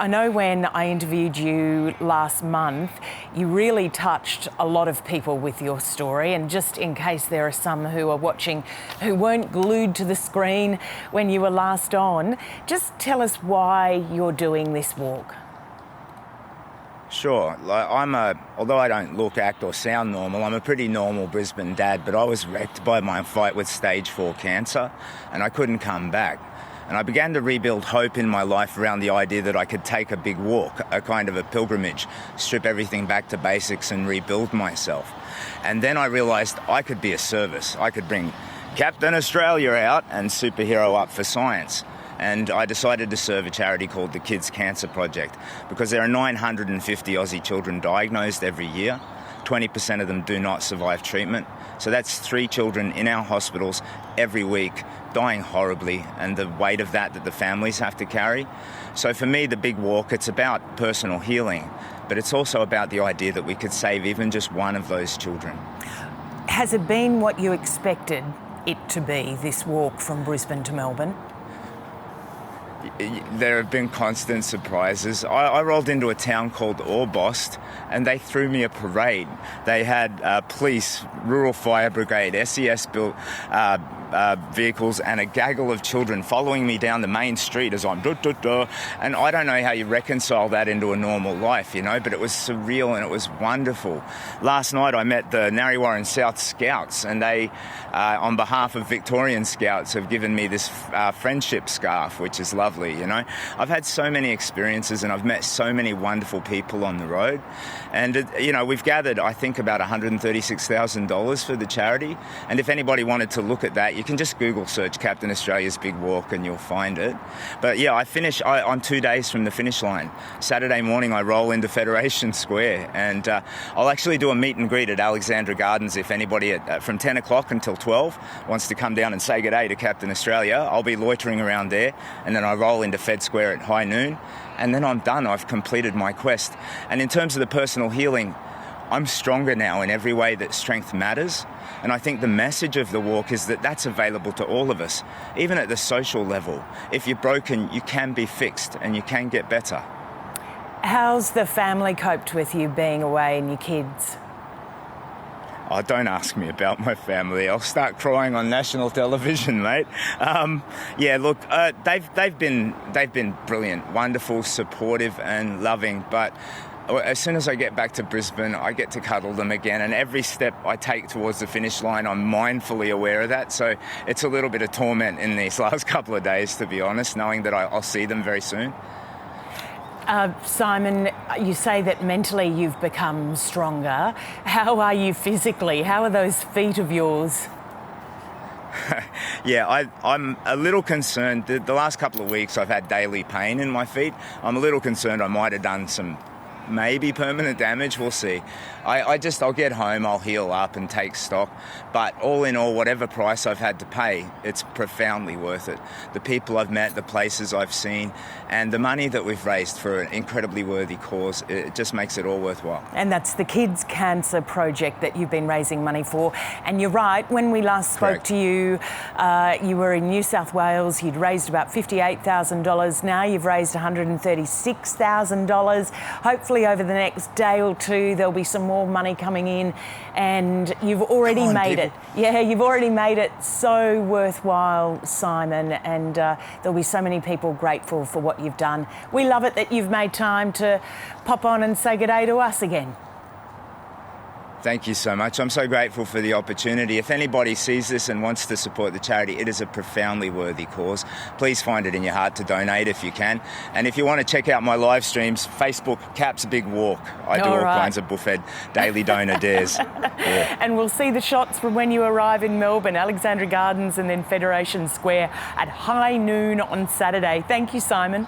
I know when I interviewed you last month, you really touched a lot of people with your story, and just in case there are some who are watching who weren't glued to the screen when you were last on, just tell us why you're doing this walk. Sure. Although I don't look, act or sound normal, I'm a pretty normal Brisbane dad, but I was wrecked by my fight with stage 4 cancer and I couldn't come back. And I began to rebuild hope in my life around the idea that I could take a big walk, a kind of a pilgrimage, strip everything back to basics and rebuild myself. And then I realised I could be a service. I could bring Captain Australia out and superhero up for science. And I decided to serve a charity called the Kids Cancer Project because there are 950 Aussie children diagnosed every year. 20% of them do not survive treatment. So that's 3 children in our hospitals every week dying horribly, and the weight of that the families have to carry. So for me, the big walk, it's about personal healing, but it's also about the idea that we could save even just one of those children. Has it been what you expected it to be, this walk from Brisbane to Melbourne? There have been constant surprises. I rolled into a town called Orbost and they threw me a parade. They had police, rural fire brigade, SES built vehicles and a gaggle of children following me down the main street as I'm and I don't know how you reconcile that into a normal life, but it was surreal and it was wonderful. Last night I met the Narre South Scouts, and they, on behalf of Victorian Scouts, have given me this friendship scarf, which is lovely. I've had so many experiences and I've met so many wonderful people on the road, and we've gathered, I think, about $136,000 for the charity, and if anybody wanted to look at that, you can just Google search Captain Australia's Big Walk and you'll find it. But yeah, I'm 2 days from the finish line. Saturday morning I roll into Federation Square, and I'll actually do a meet and greet at Alexandra Gardens if anybody from 10 o'clock until 12 wants to come down and say good day to Captain Australia. I'll be loitering around there, and then I roll into Fed Square at high noon, and then I'm done. I've completed my quest. And in terms of the personal healing, I'm stronger now in every way that strength matters. And I think the message of the walk is that that's available to all of us, even at the social level. If you're broken, you can be fixed and you can get better. How's the family coped with you being away and your kids? Oh, don't ask me about my family. I'll start crying on national television, mate. They've been brilliant, wonderful, supportive and loving, but as soon as I get back to Brisbane, I get to cuddle them again, and every step I take towards the finish line, I'm mindfully aware of that. So it's a little bit of torment in these last couple of days, to be honest, knowing that I'll see them very soon. Simon, you say that mentally you've become stronger. How are you physically? How are those feet of yours? Yeah, I'm a little concerned. The last couple of weeks I've had daily pain in my feet. I'm a little concerned I might have done some maybe permanent damage, we'll see. I'll get home, I'll heal up and take stock, but all in all, whatever price I've had to pay, it's profoundly worth it. The people I've met, the places I've seen, and the money that we've raised for an incredibly worthy cause, it just makes it all worthwhile. And that's the Kids Cancer Project that you've been raising money for. And you're right, when we last spoke to you, you were in New South Wales, you'd raised about $58,000. Now you've raised $136,000. Hopefully over the next day or two, there'll be some more money coming in, and you've already made it. Yeah, you've already made it so worthwhile, Simon, and there'll be so many people grateful for what you've done. We love it that you've made time to pop on and say good day to us again. Thank you so much. I'm so grateful for the opportunity. If anybody sees this and wants to support the charity, it is a profoundly worthy cause. Please find it in your heart to donate if you can. And if you want to check out my live streams, Facebook, Cap's Big Walk. I do all kinds of buffet daily donor dares. Yeah. And we'll see the shots from when you arrive in Melbourne, Alexandra Gardens and then Federation Square at high noon on Saturday. Thank you, Simon.